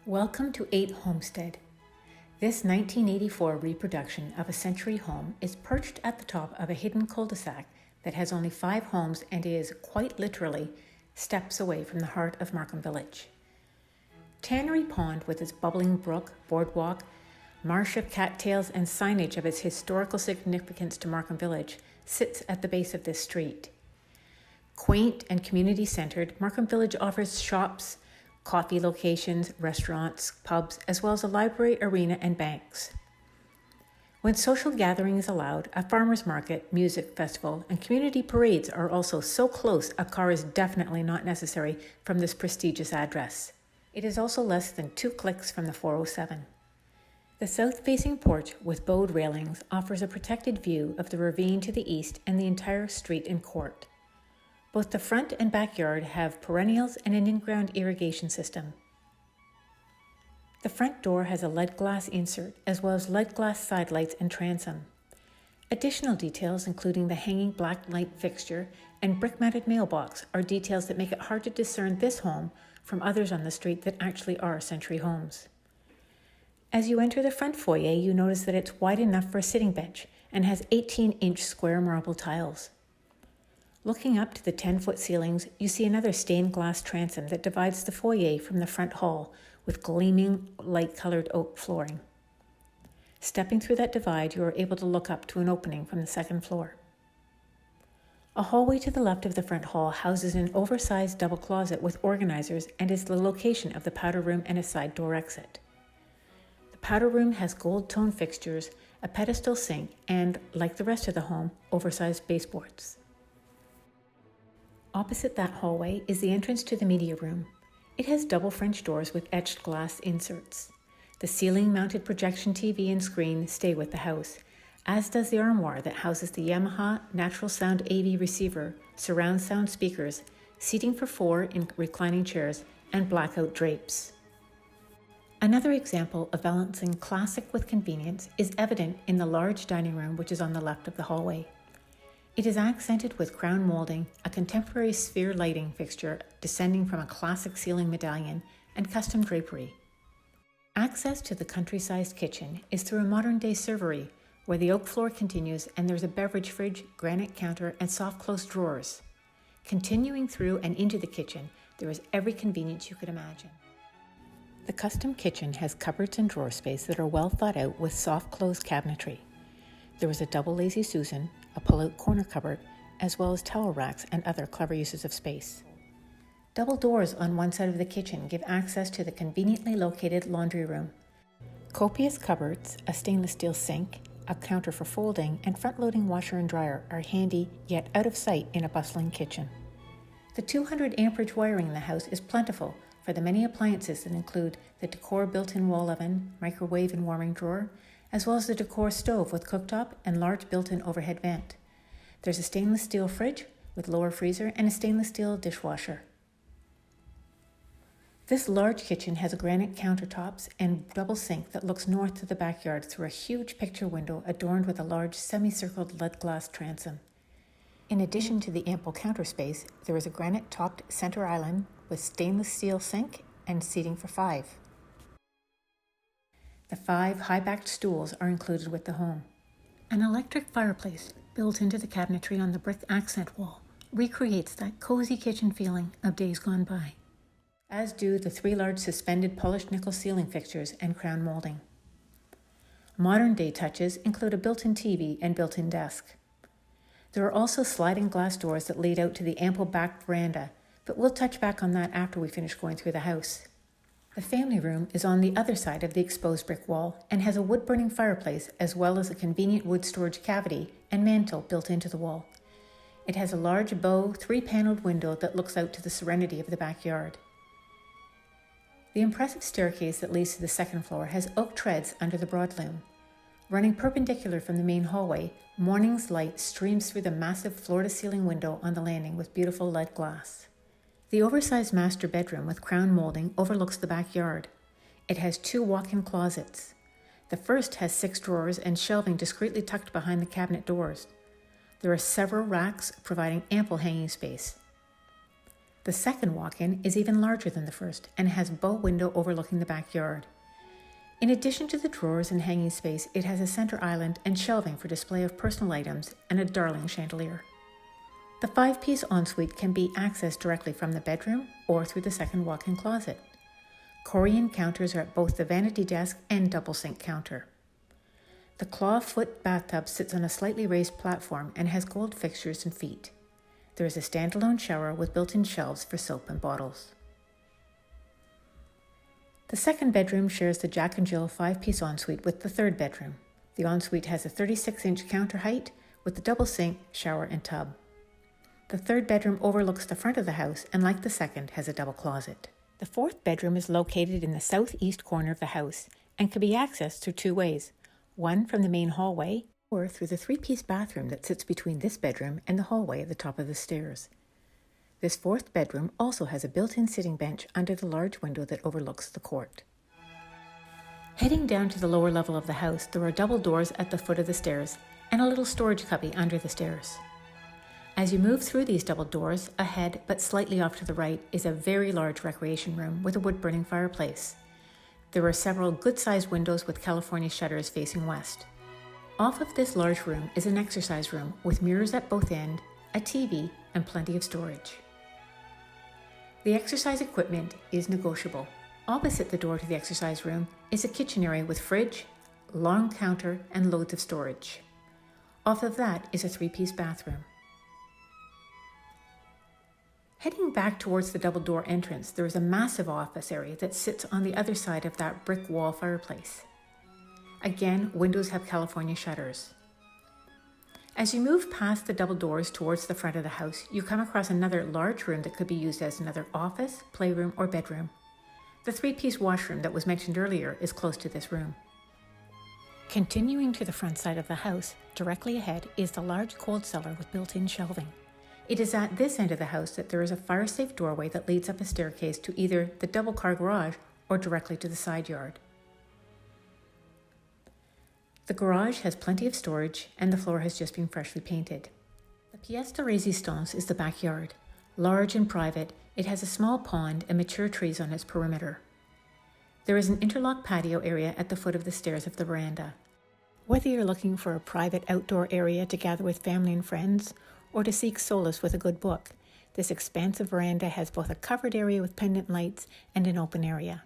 Welcome to 8 Homestead. This 1984 reproduction of a century home is perched at the top of a hidden cul-de-sac that has only 5 homes and is, quite literally, steps away from the heart of Markham Village. Tannery Pond, with its bubbling brook, boardwalk, marsh of cattails, and signage of its historical significance to Markham Village, sits at the base of this street. Quaint and community-centered, Markham Village offers shops, coffee locations, restaurants, pubs, as well as a library, arena, and banks. When social gathering is allowed, a farmer's market, music festival, and community parades are also so close a car is definitely not necessary from this prestigious address. It is also less than 2 clicks from the 407. The south-facing porch with bowed railings offers a protected view of the ravine to the east and the entire street and court. Both the front and backyard have perennials and an in-ground irrigation system. The front door has a lead glass insert as well as lead glass side lights and transom. Additional details, including the hanging black light fixture and brick-mounted mailbox, are details that make it hard to discern this home from others on the street that actually are century homes. As you enter the front foyer, you notice that it's wide enough for a sitting bench and has 18-inch square marble tiles. Looking up to the 10-foot ceilings, you see another stained glass transom that divides the foyer from the front hall with gleaming light-colored oak flooring. Stepping through that divide, you are able to look up to an opening from the second floor. A hallway to the left of the front hall houses an oversized double closet with organizers and is the location of the powder room and a side door exit. The powder room has gold-tone fixtures, a pedestal sink, and, like the rest of the home, oversized baseboards. Opposite that hallway is the entrance to the media room. It has double French doors with etched glass inserts. The ceiling-mounted projection TV and screen stay with the house, as does the armoire that houses the Yamaha Natural Sound AV receiver, surround sound speakers, seating for 4 in reclining chairs, and blackout drapes. Another example of balancing classic with convenience is evident in the large dining room, which is on the left of the hallway. It is accented with crown molding, a contemporary sphere lighting fixture descending from a classic ceiling medallion, and custom drapery. Access to the country-sized kitchen is through a modern-day servery, where the oak floor continues and there's a beverage fridge, granite counter, and soft-close drawers. Continuing through and into the kitchen, there is every convenience you could imagine. The custom kitchen has cupboards and drawer space that are well thought out with soft-closed cabinetry. There is a double Lazy Susan, a pull-out corner cupboard, as well as towel racks and other clever uses of space. Double doors on one side of the kitchen give access to the conveniently located laundry room. Copious cupboards, a stainless steel sink, a counter for folding, and front-loading washer and dryer are handy yet out of sight in a bustling kitchen. The 200 amperage wiring in the house is plentiful for the many appliances that include the Decor built-in wall oven, microwave and warming drawer, as well as the Decor stove with cooktop and large built-in overhead vent. There's a stainless steel fridge with lower freezer and a stainless steel dishwasher. This large kitchen has granite countertops and double sink that looks north to the backyard through a huge picture window adorned with a large semicircled lead glass transom. In addition to the ample counter space, there is a granite-topped center island with stainless steel sink and seating for 5. The 5 high-backed stools are included with the home. An electric fireplace built into the cabinetry on the brick accent wall recreates that cozy kitchen feeling of days gone by, as do the 3 large suspended polished nickel ceiling fixtures and crown molding. Modern-day touches include a built-in TV and built-in desk. There are also sliding glass doors that lead out to the ample back veranda, but we'll touch back on that after we finish going through the house. The family room is on the other side of the exposed brick wall and has a wood-burning fireplace as well as a convenient wood storage cavity and mantel built into the wall. It has a large bow 3-paneled window that looks out to the serenity of the backyard. The impressive staircase that leads to the second floor has oak treads under the broadloom. Running perpendicular from the main hallway, morning's light streams through the massive floor-to-ceiling window on the landing with beautiful lead glass. The oversized master bedroom with crown molding overlooks the backyard. It has 2 walk-in closets. The first has 6 drawers and shelving discreetly tucked behind the cabinet doors. There are several racks providing ample hanging space. The second walk-in is even larger than the first and has a bow window overlooking the backyard. In addition to the drawers and hanging space, it has a center island and shelving for display of personal items and a darling chandelier. The 5-piece ensuite can be accessed directly from the bedroom or through the second walk-in closet. Corian counters are at both the vanity desk and double sink counter. The claw-foot bathtub sits on a slightly raised platform and has gold fixtures and feet. There is a standalone shower with built-in shelves for soap and bottles. The second bedroom shares the Jack and Jill 5-piece ensuite with the third bedroom. The ensuite has a 36-inch counter height with a double sink, shower, and tub. The third bedroom overlooks the front of the house and, like the second, has a double closet. The fourth bedroom is located in the southeast corner of the house and can be accessed through 2 ways, one from the main hallway or through the 3-piece bathroom that sits between this bedroom and the hallway at the top of the stairs. This fourth bedroom also has a built-in sitting bench under the large window that overlooks the court. Heading down to the lower level of the house, there are double doors at the foot of the stairs and a little storage cubby under the stairs. As you move through these double doors, ahead but slightly off to the right is a very large recreation room with a wood-burning fireplace. There are several good-sized windows with California shutters facing west. Off of this large room is an exercise room with mirrors at both ends, a TV, and plenty of storage. The exercise equipment is negotiable. Opposite the door to the exercise room is a kitchen area with fridge, long counter, and loads of storage. Off of that is a 3-piece bathroom. Heading back towards the double door entrance, there is a massive office area that sits on the other side of that brick wall fireplace. Again, windows have California shutters. As you move past the double doors towards the front of the house, you come across another large room that could be used as another office, playroom, or bedroom. The 3-piece washroom that was mentioned earlier is close to this room. Continuing to the front side of the house, directly ahead is the large cold cellar with built-in shelving. It is at this end of the house that there is a fire-safe doorway that leads up a staircase to either the double-car garage or directly to the side yard. The garage has plenty of storage and the floor has just been freshly painted. The pièce de résistance is the backyard. Large and private, it has a small pond and mature trees on its perimeter. There is an interlock patio area at the foot of the stairs of the veranda. Whether you're looking for a private outdoor area to gather with family and friends or to seek solace with a good book, this expansive veranda has both a covered area with pendant lights and an open area.